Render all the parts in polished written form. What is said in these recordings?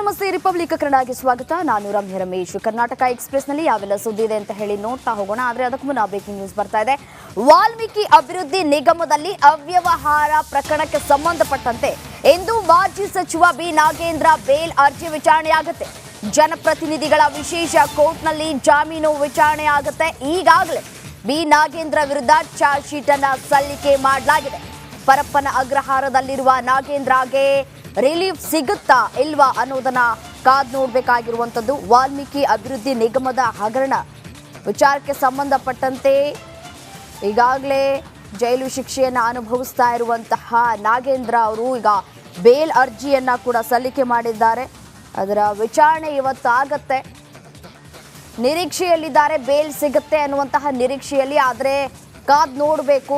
ನಮಸ್ತೆ ರಿಪಬ್ಲಿಕ್ ಕನ್ನಡಕ್ಕೆ ಸ್ವಾಗತ. ನಾನು ರಮ್ಯ ರಮೇಶ್. ಕರ್ನಾಟಕ ಎಕ್ಸ್‌ಪ್ರೆಸ್ ನಲ್ಲಿ ಯಾವೆಲ್ಲ ಸುದ್ದಿ ಇದೆ ಅಂತ ಹೇಳಿ ನೋಡ್ತಾ ಹೋಗೋಣ. ಆದರೆ ಅದಕ್ಕೂ ಮುನ್ನ ಬ್ರೇಕಿಂಗ್ ನ್ಯೂಸ್ ಬರ್ತಾ ಇದೆ. ವಾಲ್ಮೀಕಿ ಅಭಿವೃದ್ಧಿ ನಿಗಮದಲ್ಲಿ ಅವ್ಯವಹಾರ ಪ್ರಕರಣಕ್ಕೆ ಸಂಬಂಧಪಟ್ಟಂತೆ ಇಂದು ಮಾಜಿ ಸಚಿವ ಬಿ ನಾಗೇಂದ್ರ ಬೇಲ್ ಅರ್ಜಿ ವಿಚಾರಣೆಯಾಗುತ್ತೆ. ಜನಪ್ರತಿನಿಧಿಗಳ ವಿಶೇಷ ಕೋರ್ಟ್ನಲ್ಲಿ ಜಾಮೀನು ವಿಚಾರಣೆ ಆಗುತ್ತೆ. ಈಗಾಗಲೇ ಬಿ ನಾಗೇಂದ್ರ ವಿರುದ್ಧ ಚಾರ್ಜ್ ಶೀಟ್ ಅನ್ನು ಸಲ್ಲಿಕೆ ಮಾಡಲಾಗಿದೆ. ಪರಪ್ಪನ ಅಗ್ರಹಾರದಲ್ಲಿರುವ ನಾಗೇಂದ್ರಗೆ ರಿಲೀಫ್ ಸಿಗುತ್ತಾ ಇಲ್ವಾ ಅನ್ನೋದನ್ನ ಕಾದ್ ನೋಡಬೇಕಾಗಿರುವಂತದ್ದು. ವಾಲ್ಮೀಕಿ ಅಭಿವೃದ್ಧಿ ನಿಗಮದ ಹಗರಣ ವಿಚಾರಕ್ಕೆ ಸಂಬಂಧಪಟ್ಟಂತೆ ಈಗಾಗಲೇ ಜೈಲು ಶಿಕ್ಷೆಯನ್ನು ಅನುಭವಿಸ್ತಾ ಇರುವಂತಹ ನಾಗೇಂದ್ರ ಅವರು ಈಗ ಬೇಲ್ ಅರ್ಜಿಯನ್ನ ಕೂಡ ಸಲ್ಲಿಕೆ ಮಾಡಿದ್ದಾರೆ. ಅದರ ವಿಚಾರಣೆ ಇವತ್ತು ಆಗತ್ತೆ. ನಿರೀಕ್ಷೆಯಲ್ಲಿದ್ದಾರೆ, ಬೇಲ್ ಸಿಗುತ್ತೆ ಅನ್ನುವಂತಹ ನಿರೀಕ್ಷೆಯಲ್ಲಿ. ಆದರೆ ಕಾದ್ ನೋಡಬೇಕು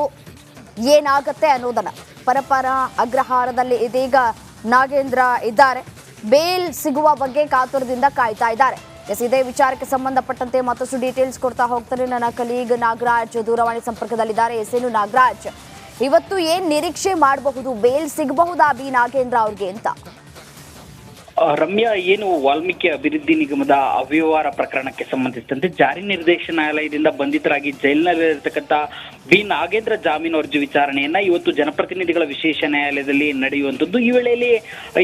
ಏನಾಗತ್ತೆ ಅನ್ನೋದನ್ನ. ಪರಪ್ಪನ ಅಗ್ರಹಾರದಲ್ಲಿ ಇದೀಗ ನಾಗೇಂದ್ರ ಇದ್ದಾರೆ. ಬೇಲ್ ಸಿಗುವ ಬಗ್ಗೆ ಕಾತುರದಿಂದ ಕಾಯ್ತಾ ಇದ್ದಾರೆ. ಇದೇ ವಿಚಾರಕ್ಕೆ ಸಂಬಂಧಪಟ್ಟಂತೆ ಮತ್ತಷ್ಟು ಡೀಟೇಲ್ಸ್ ಕೊಡ್ತಾ ಹೋಗ್ತಾರೆ ನನ್ನ ಕಲೀಗ್ ನಾಗರಾಜ್ ದೂರವಾಣಿ ಸಂಪರ್ಕದಲ್ಲಿದ್ದಾರೆ. ಎಸ್ಎನು ನಾಗರಾಜ್, ಇವತ್ತು ಏನ್ ನಿರೀಕ್ಷೆ ಮಾಡಬಹುದು? ಬೇಲ್ ಸಿಗಬಹುದಾ ಬಿ ನಾಗೇಂದ್ರ ಅವ್ರಿಗೆ ಅಂತ? ರಮ್ಯಾ, ಏನು ವಾಲ್ಮೀಕಿ ಅಭಿವೃದ್ಧಿ ನಿಗಮದ ಅವ್ಯವಹಾರ ಪ್ರಕರಣಕ್ಕೆ ಸಂಬಂಧಿಸಿದಂತೆ ಜಾರಿ ನಿರ್ದೇಶನಾಲಯದಿಂದ ಬಂಧಿತರಾಗಿ ಜೈಲಿನಲ್ಲಿರತಕ್ಕಂಥ ಬಿ ನಾಗೇಂದ್ರ ಜಾಮೀನು ಅರ್ಜಿ ವಿಚಾರಣೆಯನ್ನ ಇವತ್ತು ಜನಪ್ರತಿನಿಧಿಗಳ ವಿಶೇಷ ನ್ಯಾಯಾಲಯದಲ್ಲಿ ನಡೆಯುವಂಥದ್ದು. ಈ ವೇಳೆಯಲ್ಲಿ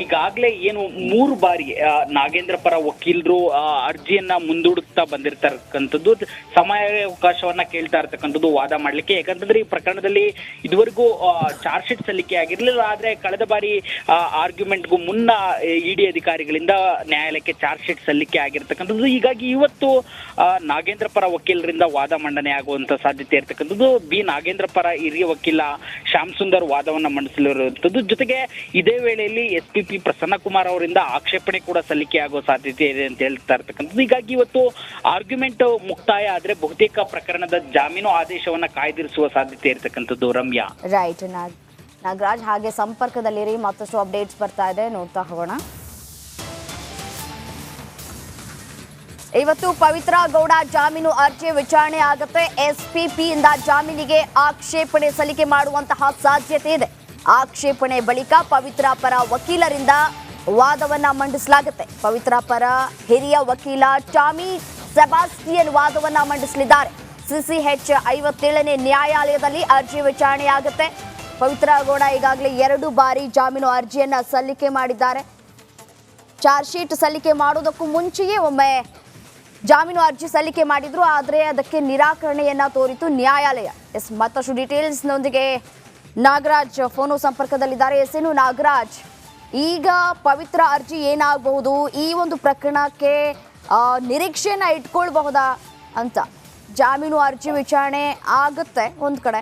ಈಗಾಗಲೇ ಏನು 3 ಬಾರಿ ನಾಗೇಂದ್ರ ಪರ ವಕೀಲರು ಅರ್ಜಿಯನ್ನ ಮುಂದೂಡುತ್ತಾ ಬಂದಿರತಕ್ಕಂಥದ್ದು, ಸಮಯಾವಕಾಶವನ್ನ ಕೇಳ್ತಾ ಇರ್ತಕ್ಕಂಥದ್ದು ವಾದ ಮಾಡ್ಲಿಕ್ಕೆ. ಯಾಕಂತಂದ್ರೆ ಈ ಪ್ರಕರಣದಲ್ಲಿ ಇದುವರೆಗೂ ಚಾರ್ಜ್ ಶೀಟ್ ಸಲ್ಲಿಕೆ ಆಗಿರಲಿಲ್ಲ. ಆದ್ರೆ ಕಳೆದ ಬಾರಿ ಆರ್ಗ್ಯುಮೆಂಟ್ಗೂ ಮುನ್ನ ಇಡಿ ಅಧಿಕಾರಿಗಳಿಂದ ನ್ಯಾಯಾಲಯಕ್ಕೆ ಚಾರ್ಜ್ ಶೀಟ್ ಸಲ್ಲಿಕೆ ಆಗಿರ್ತಕ್ಕಂಥದ್ದು. ಹೀಗಾಗಿ ಇವತ್ತು ನಾಗೇಂದ್ರ ಪರ ವಕೀಲರಿಂದ ವಾದ ಮಂಡನೆ ಆಗುವಂತ ಸಾಧ್ಯತೆ ಇರ್ತಕ್ಕಂಥದ್ದು. ಬಿ ನಾಗೇಂದ್ರ ಪರ ಹಿರಿಯ ವಕೀಲ ಶ್ಯಾಮ್ ಸುಂದರ್ ವಾದವನ್ನ ಮಂಡಿಸಲಿರುವಂಥದ್ದು. ಜೊತೆಗೆ ಇದೇ ವೇಳೆಯಲ್ಲಿ SPP ಪ್ರಸನ್ನಕುಮಾರ್ ಅವರಿಂದ ಆಕ್ಷೇಪಣೆ ಕೂಡ ಸಲ್ಲಿಕೆ ಆಗೋ ಸಾಧ್ಯತೆ ಇದೆ ಅಂತ ಹೇಳ್ತಾ ಇರ್ತಕ್ಕಂಥದ್ದು. ಹೀಗಾಗಿ ಇವತ್ತು ಆರ್ಗ್ಯುಮೆಂಟ್ ಮುಕ್ತಾಯ ಆದ್ರೆ ಬಹುತೇಕ ಪ್ರಕರಣದ ಜಾಮೀನು ಆದೇಶವನ್ನ ಕಾಯ್ದಿರಿಸುವ ಸಾಧ್ಯತೆ ಇರ್ತಕ್ಕಂಥದ್ದು. ರಮ್ಯಾ, ರೈಟ್. ನಾಗರಾಜ್, ಹಾಗೆ ಸಂಪರ್ಕದಲ್ಲಿರಿ, ಮತ್ತಷ್ಟು ಅಪ್ಡೇಟ್ಸ್ ಬರ್ತಾ ಇದೆ, ನೋಡ್ತಾ ಹೋಗೋಣ. ಇವತ್ತು ಪವಿತ್ರ ಗೌಡ ಜಾಮೀನು ಅರ್ಜಿ ವಿಚಾರಣೆ ಆಗುತ್ತೆ. SPP ಇಂದ ಜಾಮೀನಿಗೆ ಆಕ್ಷೇಪಣೆ ಸಲ್ಲಿಕೆ ಮಾಡುವಂತಹ ಸಾಧ್ಯತೆ ಇದೆ. ಆಕ್ಷೇಪಣೆ ಬಳಿಕ ಪವಿತ್ರ ಪರ ವಕೀಲರಿಂದ ವಾದವನ್ನ ಮಂಡಿಸಲಾಗುತ್ತೆ. ಪವಿತ್ರ ಪರ ಹಿರಿಯ ವಕೀಲ ಟಾಮಿ ಸೆಬಾಸ್ಟಿಯನ್ ವಾದವನ್ನ ಮಂಡಿಸಲಿದ್ದಾರೆ. CCH 57ನೇ ನ್ಯಾಯಾಲಯದಲ್ಲಿ ಅರ್ಜಿ ವಿಚಾರಣೆಯಾಗುತ್ತೆ. ಪವಿತ್ರ ಗೌಡ ಈಗಾಗಲೇ 2 ಬಾರಿ ಜಾಮೀನು ಅರ್ಜಿಯನ್ನ ಸಲ್ಲಿಕೆ ಮಾಡಿದ್ದಾರೆ. ಚಾರ್ಜ್ ಶೀಟ್ ಸಲ್ಲಿಕೆ ಮಾಡೋದಕ್ಕೂ ಮುಂಚೆಯೇ ಒಮ್ಮೆ ಜಾಮೀನು ಅರ್ಜಿ ಸಲ್ಲಿಕೆ ಮಾಡಿದ್ರು, ಆದರೆ ಅದಕ್ಕೆ ನಿರಾಕರಣೆಯನ್ನ ತೋರಿತು ನ್ಯಾಯಾಲಯ. ಮತ್ತಷ್ಟು ಡೀಟೇಲ್ಸ್ನೊಂದಿಗೆ ನಾಗರಾಜ್ ಫೋನು ಸಂಪರ್ಕದಲ್ಲಿದ್ದಾರೆ. ಎಸ್ಎನು ನಾಗರಾಜ್, ಈಗ ಪವಿತ್ರ ಅರ್ಜಿ ಏನಾಗಬಹುದು? ಈ ಒಂದು ಪ್ರಕರಣಕ್ಕೆ ನಿರೀಕ್ಷೆಯನ್ನ ಇಟ್ಕೊಳ್ಬಹುದಾ ಅಂತ? ಜಾಮೀನು ಅರ್ಜಿ ವಿಚಾರಣೆ ಆಗುತ್ತೆ ಒಂದ್ ಕಡೆ,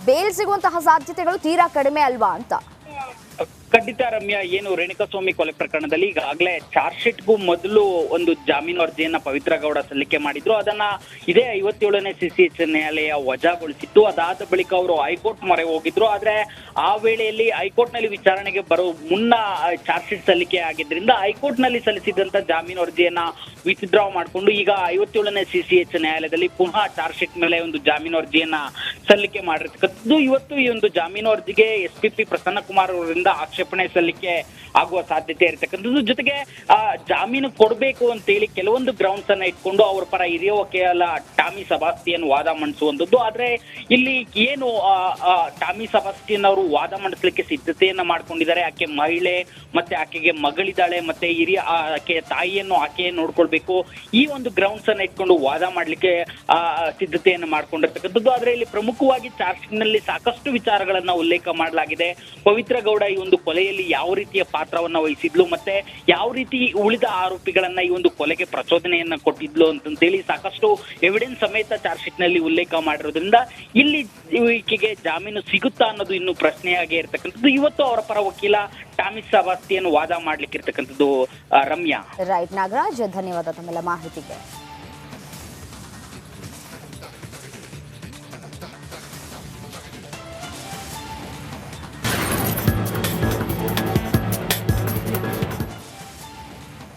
ಬೇಲ್ ಸಿಗುವಂತಹ ಸಾಧ್ಯತೆಗಳು ತೀರಾ ಕಡಿಮೆ ಅಲ್ವಾ ಅಂತ? ಖಂಡಿತ ರಮ್ಯಾ, ಏನು ರೇಣುಕಾಸ್ವಾಮಿ ಕೊಲೆ ಪ್ರಕರಣದಲ್ಲಿ ಈಗಾಗಲೇ ಚಾರ್ಜ್ ಶೀಟ್ಗೂ ಮೊದಲು ಒಂದು ಜಾಮೀನು ಅರ್ಜಿಯನ್ನ ಪವಿತ್ರ ಗೌಡ ಸಲ್ಲಿಕೆ ಮಾಡಿದ್ರು. ಅದನ್ನ ಇದೇ 57ನೇ CCH ನ್ಯಾಯಾಲಯ ವಜಾಗೊಳಿಸಿತ್ತು. ಅದಾದ ಬಳಿಕ ಅವರು ಹೈಕೋರ್ಟ್ ಮೊರೆ ಹೋಗಿದ್ರು. ಆದ್ರೆ ಆ ವೇಳೆಯಲ್ಲಿ ಹೈಕೋರ್ಟ್ ನಲ್ಲಿ ವಿಚಾರಣೆಗೆ ಬರೋ ಮುನ್ನ ಚಾರ್ಜ್ ಶೀಟ್ ಸಲ್ಲಿಕೆ ಆಗಿದ್ರಿಂದ ಹೈಕೋರ್ಟ್ ನಲ್ಲಿ ಸಲ್ಲಿಸಿದಂತ ಜಾಮೀನು ಅರ್ಜಿಯನ್ನ ವಿತ್ಡ್ರಾ ಮಾಡಿಕೊಂಡು ಈಗ 57ನೇ CCH ನ್ಯಾಯಾಲಯದಲ್ಲಿ ಪುನಃ ಚಾರ್ಜ್ ಶೀಟ್ ಮೇಲೆ ಒಂದು ಜಾಮೀನು ಅರ್ಜಿಯನ್ನ ಸಲ್ಲಿಕೆ ಮಾಡಿರ್ತಕ್ಕಂಥದ್ದು. ಇವತ್ತು ಈ ಒಂದು ಜಾಮೀನು ಅರ್ಜಿಗೆ SPP ಪ್ರಸನ್ನಕುಮಾರ್ ಅವರಿಂದ ಆಕ್ಷೇಪಣೆ ಸಲ್ಲಿಕೆ ಆಗುವ ಸಾಧ್ಯತೆ ಇರತಕ್ಕಂಥದ್ದು. ಜೊತೆಗೆ ಜಾಮೀನು ಕೊಡಬೇಕು ಅಂತೇಳಿ ಕೆಲವೊಂದು ಗ್ರೌಂಡ್ಸ್ ಅನ್ನ ಇಟ್ಕೊಂಡು ಅವರ ಪರ ಹಿರಿಯ ವಕೀಲ ಟಾಮಿ ಸೆಬಾಸ್ಟಿಯನ್ ವಾದ ಮಂಡಿಸುವಂಥದ್ದು. ಆದ್ರೆ ಇಲ್ಲಿ ಏನು ಟಾಮಿ ಸೆಬಾಸ್ಟಿಯನ್ ಅವರು ವಾದ ಮಂಡಿಸಲಿಕ್ಕೆ ಸಿದ್ಧತೆಯನ್ನ ಮಾಡ್ಕೊಂಡಿದ್ದಾರೆ. ಆಕೆ ಮಹಿಳೆ, ಮತ್ತೆ ಆಕೆಗೆ ಮಗಳಿದ್ದಾಳೆ, ಮತ್ತೆ ಹಿರಿಯ ಆಕೆಯ ತಾಯಿಯನ್ನು ಆಕೆ ನೋಡ್ಕೊಳ್ಬೇಕು. ಈ ಒಂದು ಗ್ರೌಂಡ್ಸ್ ಅನ್ನ ಇಟ್ಕೊಂಡು ವಾದ ಮಾಡ್ಲಿಕ್ಕೆ ಸಿದ್ಧತೆಯನ್ನು ಮಾಡ್ಕೊಂಡಿರ್ತಕ್ಕಂಥದ್ದು. ಆದ್ರೆ ಇಲ್ಲಿ ಪ್ರಮುಖವಾಗಿ ಚಾರ್ಜ್ ಶೀಟ್ ನಲ್ಲಿ ಸಾಕಷ್ಟು ವಿಚಾರಗಳನ್ನ ಉಲ್ಲೇಖ ಮಾಡಲಾಗಿದೆ. ಪವಿತ್ರ ಗೌಡ ಈ ಒಂದು ಕೊಲೆಯಲ್ಲಿ ಯಾವ ರೀತಿಯ ಪಾತ್ರವನ್ನ ವಹಿಸಿದ್ಲು, ಮತ್ತೆ ಯಾವ ರೀತಿ ಉಳಿದ ಆರೋಪಿಗಳನ್ನ ಈ ಒಂದು ಕೊಲೆಗೆ ಪ್ರಚೋದನೆಯನ್ನ ಕೊಟ್ಟಿದ್ಲು ಅಂತೇಳಿ ಸಾಕಷ್ಟು ಎವಿಡೆನ್ಸ್ ಸಮೇತ ಚಾರ್ಜ್ ಶೀಟ್ ನಲ್ಲಿ ಉಲ್ಲೇಖ ಮಾಡಿರೋದ್ರಿಂದ ಇಲ್ಲಿ ಈಕೆಗೆ ಜಾಮೀನು ಸಿಗುತ್ತಾ ಅನ್ನೋದು ಇನ್ನು ಪ್ರಶ್ನೆಯಾಗಿ ಇರ್ತಕ್ಕಂಥದ್ದು. ಇವತ್ತು ಅವರ ಪರ ವಕೀಲ ಟಾಮಿ ಸೆಬಾಸ್ಟಿಯನ್ ವಾದ ಮಾಡ್ಲಿಕ್ಕೆ ಇರ್ತಕ್ಕಂಥದ್ದು. ರಮ್ಯಾ, ರೈಟ್. ನಾಗರಾಜ್, ಧನ್ಯವಾದ ತಮ್ಮೆಲ್ಲ ಮಾಹಿತಿಗೆ.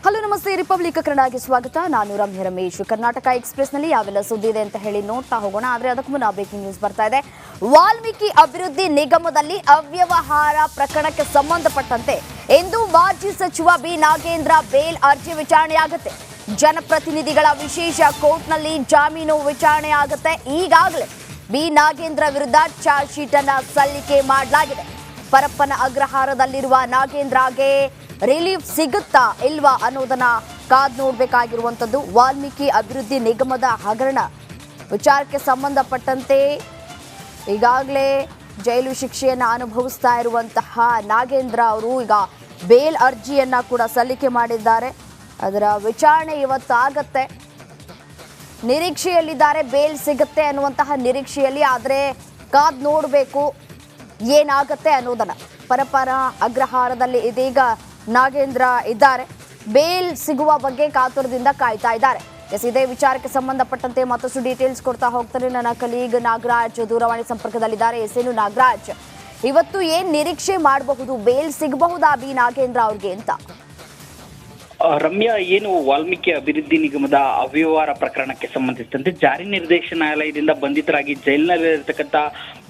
ಹಲೋ ನಮಸ್ತೆ, ರಿಪಬ್ಲಿಕ್ ಕನ್ನಡಕ್ಕೆ ಸ್ವಾಗತ. ನಾನು ರಮ್ಯ ರಮೇಶ್. ಕರ್ನಾಟಕ ಎಕ್ಸ್‌ಪ್ರೆಸ್ ನಲ್ಲಿ ಯಾವೆಲ್ಲ ಸುದ್ದಿ ಇದೆ ಅಂತ ಹೇಳಿ ನೋಡ್ತಾ ಹೋಗೋಣ. ಆದರೆ ಅದಕ್ಕೂ ಮುನ್ನ ಬ್ರೇಕಿಂಗ್ ನ್ಯೂಸ್ ಬರ್ತಾ ಇದೆ. ವಾಲ್ಮೀಕಿ ಅಭಿವೃದ್ಧಿ ನಿಗಮದಲ್ಲಿ ಅವ್ಯವಹಾರ ಪ್ರಕರಣಕ್ಕೆ ಸಂಬಂಧಪಟ್ಟಂತೆ ಇಂದು ಮಾಜಿ ಸಚಿವ ಬಿ ನಾಗೇಂದ್ರ ಬೇಲ್ ಅರ್ಜಿ ವಿಚಾರಣೆ ಆಗುತ್ತೆ. ಜನಪ್ರತಿನಿಧಿಗಳ ವಿಶೇಷ ಕೋರ್ಟ್ನಲ್ಲಿ ಜಾಮೀನು ವಿಚಾರಣೆ ಆಗುತ್ತೆ. ಈಗಾಗಲೇ ಬಿ ನಾಗೇಂದ್ರ ವಿರುದ್ಧ ಚಾರ್ಜ್ ಶೀಟ್ ಅನ್ನ ಸಲ್ಲಿಕೆ ಮಾಡಲಾಗಿದೆ. ಪರಪ್ಪನ ಅಗ್ರಹಾರದಲ್ಲಿರುವ ನಾಗೇಂದ್ರಗೆ ರಿಲೀಫ್ ಸಿಗುತ್ತಾ ಇಲ್ವಾ ಅನ್ನೋದನ್ನ ಕಾದ್ ನೋಡಬೇಕಾಗಿರುವಂತದ್ದು. ವಾಲ್ಮೀಕಿ ಅಭಿವೃದ್ಧಿ ನಿಗಮದ ಹಗರಣ ವಿಚಾರಕ್ಕೆ ಸಂಬಂಧಪಟ್ಟಂತೆ ಈಗಾಗಲೇ ಜೈಲು ಶಿಕ್ಷೆಯನ್ನು ಅನುಭವಿಸ್ತಾ ಇರುವಂತಹ ನಾಗೇಂದ್ರ ಅವರು ಈಗ ಬೇಲ್ ಅರ್ಜಿಯನ್ನ ಕೂಡ ಸಲ್ಲಿಕೆ ಮಾಡಿದ್ದಾರೆ. ಅದರ ವಿಚಾರಣೆ ಇವತ್ತು ಆಗತ್ತೆ. ನಿರೀಕ್ಷೆಯಲ್ಲಿದ್ದಾರೆ, ಬೇಲ್ ಸಿಗುತ್ತೆ ಅನ್ನುವಂತಹ ನಿರೀಕ್ಷೆಯಲ್ಲಿ. ಆದರೆ ಕಾದ್ ನೋಡಬೇಕು ಏನಾಗತ್ತೆ ಅನ್ನೋದನ್ನ. ಪರಪ್ಪನ ಅಗ್ರಹಾರದಲ್ಲಿ ಇದೀಗ ನಾಗೇಂದ್ರ ಇದ್ದಾರೆ. ಬೇಲ್ ಸಿಗುವ ಬಗ್ಗೆ ಕಾತುರದಿಂದ ಕಾಯ್ತಾ ಇದ್ದಾರೆ. ಇದೇ ವಿಚಾರಕ್ಕೆ ಸಂಬಂಧಪಟ್ಟಂತೆ ಮತ್ತಷ್ಟು ಡೀಟೇಲ್ಸ್ ಕೊಡ್ತಾ ಹೋಗ್ತಾರೆ ನನ್ನ ಕಲೀಗ್ ನಾಗರಾಜ್ ದೂರವಾಣಿ ಸಂಪರ್ಕದಲ್ಲಿದ್ದಾರೆ. ಎಸ್ಎನು ನಾಗರಾಜ್, ಇವತ್ತು ಏನ್ ನಿರೀಕ್ಷೆ ಮಾಡಬಹುದು? ಬೇಲ್ ಸಿಗಬಹುದಾ ಬಿ ನಾಗೇಂದ್ರ ಅವ್ರಿಗೆ ಅಂತ? ರಮ್ಯಾ, ಏನು ವಾಲ್ಮೀಕಿ ಅಭಿವೃದ್ಧಿ ನಿಗಮದ ಅವ್ಯವಹಾರ ಪ್ರಕರಣಕ್ಕೆ ಸಂಬಂಧಿಸಿದಂತೆ ಜಾರಿ ನಿರ್ದೇಶನಾಲಯದಿಂದ ಬಂಧಿತರಾಗಿ ಜೈಲಿನಲ್ಲಿರತಕ್ಕಂಥ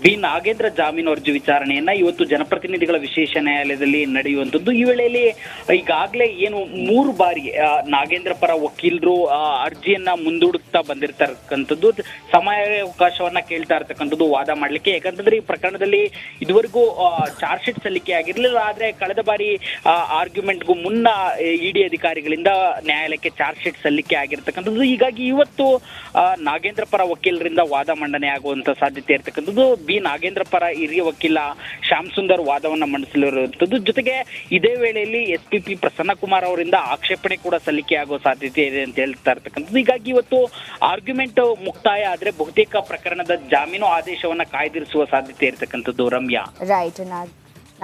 ಬಿ ನಾಗೇಂದ್ರ ಜಾಮೀನು ಅರ್ಜಿ ವಿಚಾರಣೆಯನ್ನ ಇವತ್ತು ಜನಪ್ರತಿನಿಧಿಗಳ ವಿಶೇಷ ನ್ಯಾಯಾಲಯದಲ್ಲಿ ನಡೆಯುವಂಥದ್ದು. ಈ ವೇಳೆಯಲ್ಲಿ ಈಗಾಗಲೇ ಏನು 3 ಬಾರಿ ನಾಗೇಂದ್ರ ಪರ ವಕೀಲರು ಅರ್ಜಿಯನ್ನ ಮುಂದೂಡುತ್ತಾ ಬಂದಿರ್ತಕ್ಕಂಥದ್ದು, ಸಮಯಾವಕಾಶವನ್ನ ಕೇಳ್ತಾ ಇರ್ತಕ್ಕಂಥದ್ದು ವಾದ ಮಾಡ್ಲಿಕ್ಕೆ. ಯಾಕಂತಂದ್ರೆ ಈ ಪ್ರಕರಣದಲ್ಲಿ ಇದುವರೆಗೂ ಚಾರ್ಜ್ ಶೀಟ್ ಸಲ್ಲಿಕೆ ಆಗಿರ್ಲಿಲ್ಲ. ಆದ್ರೆ ಕಳೆದ ಬಾರಿ ಆರ್ಗ್ಯುಮೆಂಟ್ಗೂ ಮುನ್ನ ಇಡಿ ಅಧಿಕಾರಿಗಳಿಂದ ನ್ಯಾಯಾಲಯಕ್ಕೆ ಚಾರ್ಜ್ ಶೀಟ್ ಸಲ್ಲಿಕೆ ಆಗಿರ್ತಕ್ಕಂಥದ್ದು. ಹೀಗಾಗಿ ಇವತ್ತು ನಾಗೇಂದ್ರ ಪರ ವಕೀಲರಿಂದ ವಾದ ಮಂಡನೆ ಆಗುವಂತ ಸಾಧ್ಯತೆ ಇರ್ತಕ್ಕಂಥದ್ದು. ಬಿ ನಾಗೇಂದ್ರ ಪರ ಹಿರಿಯ ವಕೀಲ ಶ್ಯಾಮ್ ಸುಂದರ್ ವಾದವನ್ನ ಮಂಡಿಸಲಿರುವಂಥದ್ದು. ಜೊತೆಗೆ ಇದೇ ವೇಳೆಯಲ್ಲಿ SPP ಪ್ರಸನ್ನಕುಮಾರ್ ಅವರಿಂದ ಆಕ್ಷೇಪಣೆ ಕೂಡ ಸಲ್ಲಿಕೆ ಆಗೋ ಸಾಧ್ಯತೆ ಇದೆ ಅಂತ ಹೇಳ್ತಾ ಇರ್ತಕ್ಕಂಥದ್ದು. ಹೀಗಾಗಿ ಇವತ್ತು ಆರ್ಗ್ಯುಮೆಂಟ್ ಮುಕ್ತಾಯ ಆದ್ರೆ ಬಹುತೇಕ ಪ್ರಕರಣದ ಜಾಮೀನು ಆದೇಶವನ್ನ ಕಾಯ್ದಿರಿಸುವ ಸಾಧ್ಯತೆ ಇರ್ತಕ್ಕಂಥದ್ದು. ರಮ್ಯಾ, ರೈಟ್.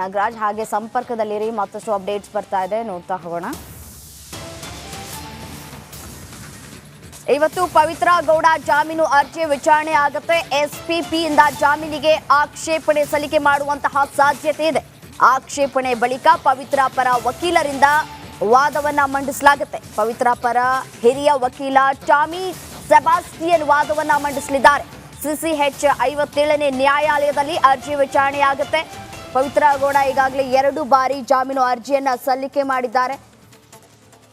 ನಾಗರಾಜ್, ಹಾಗೆ ಸಂಪರ್ಕದಲ್ಲಿರಿ, ಮತ್ತಷ್ಟು ಅಪ್ಡೇಟ್ಸ್ ಬರ್ತಾ ಇದೆ, ನೋಡ್ತಾ ಹೋಗೋಣ. ಇವತ್ತು ಪವಿತ್ರ ಗೌಡ ಜಾಮೀನು ಅರ್ಜಿ ವಿಚಾರಣೆ ಆಗುತ್ತೆ. SPP ಇಂದ ಜಾಮೀನಿಗೆ ಆಕ್ಷೇಪಣೆ ಸಲ್ಲಿಕೆ ಮಾಡುವಂತಹ ಸಾಧ್ಯತೆ ಇದೆ. ಆಕ್ಷೇಪಣೆ ಬಳಿಕ ಪವಿತ್ರ ಪರ ವಕೀಲರಿಂದ ವಾದವನ್ನ ಮಂಡಿಸಲಾಗುತ್ತೆ. ಪವಿತ್ರ ಪರ ಹಿರಿಯ ವಕೀಲ ಟಾಮಿ ಸೆಬಾಸ್ಟಿಯನ್ ವಾದವನ್ನ ಮಂಡಿಸಲಿದ್ದಾರೆ. CCH 57ನೇ ನ್ಯಾಯಾಲಯದಲ್ಲಿ ಅರ್ಜಿ ವಿಚಾರಣೆ ಆಗುತ್ತೆ. ಪವಿತ್ರ ಗೌಡ ಈಗಾಗಲೇ 2 ಬಾರಿ ಜಾಮೀನು ಅರ್ಜಿಯನ್ನ ಸಲ್ಲಿಕೆ ಮಾಡಿದ್ದಾರೆ.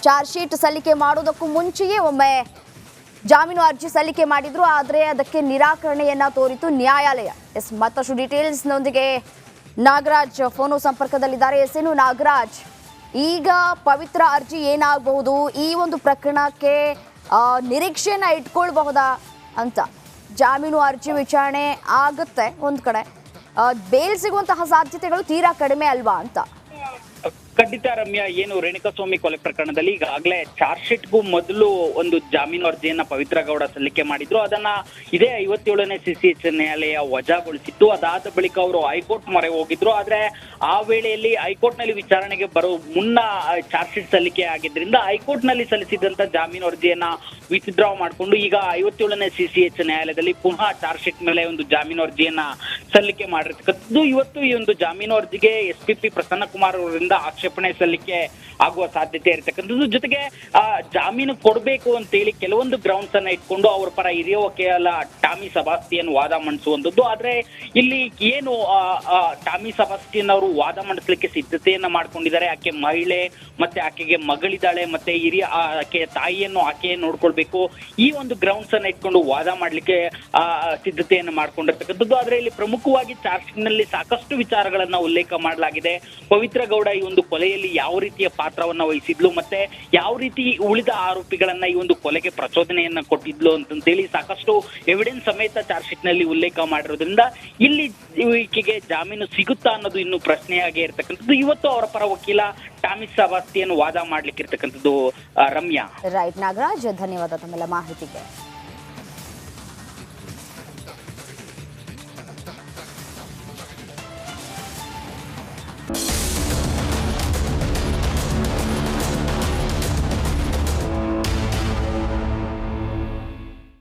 ಚಾರ್ಜ್ ಶೀಟ್ ಸಲ್ಲಿಕೆ ಮಾಡೋದಕ್ಕೂ ಮುಂಚೆಯೇ ಒಮ್ಮೆ ಜಾಮೀನು ಅರ್ಜಿ ಸಲ್ಲಿಕೆ ಮಾಡಿದ್ರು, ಆದರೆ ಅದಕ್ಕೆ ನಿರಾಕರಣೆಯನ್ನ ತೋರಿತು ನ್ಯಾಯಾಲಯ. ಮತ್ತಷ್ಟು ಡೀಟೇಲ್ಸ್ನೊಂದಿಗೆ ನಾಗರಾಜ್ ಫೋನು ಸಂಪರ್ಕದಲ್ಲಿದ್ದಾರೆ. ಎಸ್ಎನು ನಾಗರಾಜ್, ಈಗ ಪವಿತ್ರ ಅರ್ಜಿ ಏನಾಗಬಹುದು? ಈ ಒಂದು ಪ್ರಕರಣಕ್ಕೆ ನಿರೀಕ್ಷೆಯನ್ನ ಇಟ್ಕೊಳ್ಬಹುದಾ ಅಂತ? ಜಾಮೀನು ಅರ್ಜಿ ವಿಚಾರಣೆ ಆಗುತ್ತೆ ಒಂದ್ ಕಡೆ, ಬೇಲ್ ಸಿಗುವಂತಹ ಸಾಧ್ಯತೆಗಳು ತೀರಾ ಕಡಿಮೆ ಅಲ್ವಾ ಅಂತ? ಖಂಡಿತ ರಮ್ಯಾ, ಏನು ರೇಣುಕಾಸ್ವಾಮಿ ಕೊಲೆ ಪ್ರಕರಣದಲ್ಲಿ ಈಗಾಗಲೇ ಚಾರ್ಜ್ ಶೀಟ್ಗೂ ಮೊದಲು ಒಂದು ಜಾಮೀನು ಅರ್ಜಿಯನ್ನ ಪವಿತ್ರ ಗೌಡ ಸಲ್ಲಿಕೆ ಮಾಡಿದ್ರು. ಅದನ್ನ ಇದೇ 57ನೇ CCH ನ್ಯಾಯಾಲಯ ವಜಾಗೊಳಿಸಿತ್ತು. ಅದಾದ ಬಳಿಕ ಅವರು ಹೈಕೋರ್ಟ್ ಮೊರೆ ಹೋಗಿದ್ರು. ಆದ್ರೆ ಆ ವೇಳೆಯಲ್ಲಿ ಹೈಕೋರ್ಟ್ ನಲ್ಲಿ ವಿಚಾರಣೆಗೆ ಬರೋ ಮುನ್ನ ಚಾರ್ಜ್ ಶೀಟ್ ಸಲ್ಲಿಕೆ ಆಗಿದ್ರಿಂದ ಹೈಕೋರ್ಟ್ ನಲ್ಲಿ ಸಲ್ಲಿಸಿದಂತ ಜಾಮೀನು ಅರ್ಜಿಯನ್ನ ವಿತ್ಡ್ರಾ ಮಾಡಿಕೊಂಡು ಈಗ 57ನೇ CCH ನ್ಯಾಯಾಲಯದಲ್ಲಿ ಪುನಃ ಚಾರ್ಜ್ ಶೀಟ್ ಮೇಲೆ ಒಂದು ಜಾಮೀನು ಅರ್ಜಿಯನ್ನ ಸಲ್ಲಿಕೆ ಮಾಡಿರ್ತಕ್ಕಂಥದ್ದು. ಇವತ್ತು ಈ ಒಂದು ಜಾಮೀನು ಅರ್ಜಿಗೆ SPP ಪ್ರಸನ್ನಕುಮಾರ್ ಅವರಿಂದ ಆಕ್ಷೇಪಣೆ ಸಲ್ಲಿಕೆ ಆಗುವ ಸಾಧ್ಯತೆ ಇರತಕ್ಕಂಥದ್ದು. ಜೊತೆಗೆ ಜಾಮೀನು ಕೊಡಬೇಕು ಅಂತೇಳಿ ಕೆಲವೊಂದು ಗ್ರೌಂಡ್ಸ್ ಅನ್ನ ಇಟ್ಕೊಂಡು ಅವರ ಪರ ಹಿರಿಯ ವಕೀಲ ಟಾಮಿ ಸೆಬಾಸ್ಟಿಯನ್ ವಾದ ಮಂಡಿಸುವಂಥದ್ದು. ಆದ್ರೆ ಇಲ್ಲಿ ಏನು ಟಾಮಿ ಸೆಬಾಸ್ಟಿಯನ್ ಅವರು ವಾದ ಮಂಡಿಸ್ಲಿಕ್ಕೆ ಸಿದ್ಧತೆಯನ್ನ ಮಾಡ್ಕೊಂಡಿದ್ದಾರೆ. ಆಕೆ ಮಹಿಳೆ, ಮತ್ತೆ ಆಕೆಗೆ ಮಗಳಿದ್ದಾಳೆ, ಮತ್ತೆ ಹಿರಿಯ ಆಕೆಯ ತಾಯಿಯನ್ನು ಆಕೆ ನೋಡ್ಕೊಳ್ಬೇಕು. ಈ ಒಂದು ಗ್ರೌಂಡ್ಸ್ ಅನ್ನ ಇಟ್ಕೊಂಡು ವಾದ ಮಾಡ್ಲಿಕ್ಕೆ ಸಿದ್ಧತೆಯನ್ನು ಮಾಡ್ಕೊಂಡಿರ್ತಕ್ಕಂಥದ್ದು. ಆದ್ರೆ ಇಲ್ಲಿ ಪ್ರಮುಖವಾಗಿ ಚಾರ್ಜ್ ಶೀಟ್ ನಲ್ಲಿ ಸಾಕಷ್ಟು ವಿಚಾರಗಳನ್ನ ಉಲ್ಲೇಖ ಮಾಡಲಾಗಿದೆ. ಪವಿತ್ರ ಗೌಡ ಈ ಒಂದು ಕೊಲೆಯಲ್ಲಿ ಯಾವ ರೀತಿಯ ಪಾತ್ರವನ್ನ ವಹಿಸಿದ್ಲು, ಮತ್ತೆ ಯಾವ ರೀತಿ ಉಳಿದ ಆರೋಪಿಗಳನ್ನ ಈ ಒಂದು ಕೊಲೆಗೆ ಪ್ರಚೋದನೆಯನ್ನ ಕೊಟ್ಟಿದ್ಲು ಅಂತೇಳಿ ಸಾಕಷ್ಟು ಎವಿಡೆನ್ಸ್ ಸಮೇತ ಚಾರ್ಜ್ ಶೀಟ್ ನಲ್ಲಿ ಉಲ್ಲೇಖ ಮಾಡಿರೋದ್ರಿಂದ ಇಲ್ಲಿ ಈಕೆಗೆ ಜಾಮೀನು ಸಿಗುತ್ತಾ ಅನ್ನೋದು ಇನ್ನು ಪ್ರಶ್ನೆಯಾಗಿ ಇರ್ತಕ್ಕಂಥದ್ದು. ಇವತ್ತು ಅವರ ಪರ ವಕೀಲ ಟಾಮಿ ಸೆಬಾಸ್ಟಿಯನ್ ವಾದ ಮಾಡ್ಲಿಕ್ಕೆ ಇರ್ತಕ್ಕಂಥದ್ದು. ರಮ್ಯಾ, ರೈಟ್. ನಾಗರಾಜ್, ಧನ್ಯವಾದ ತಮ್ಮೆಲ್ಲ ಮಾಹಿತಿಗೆ.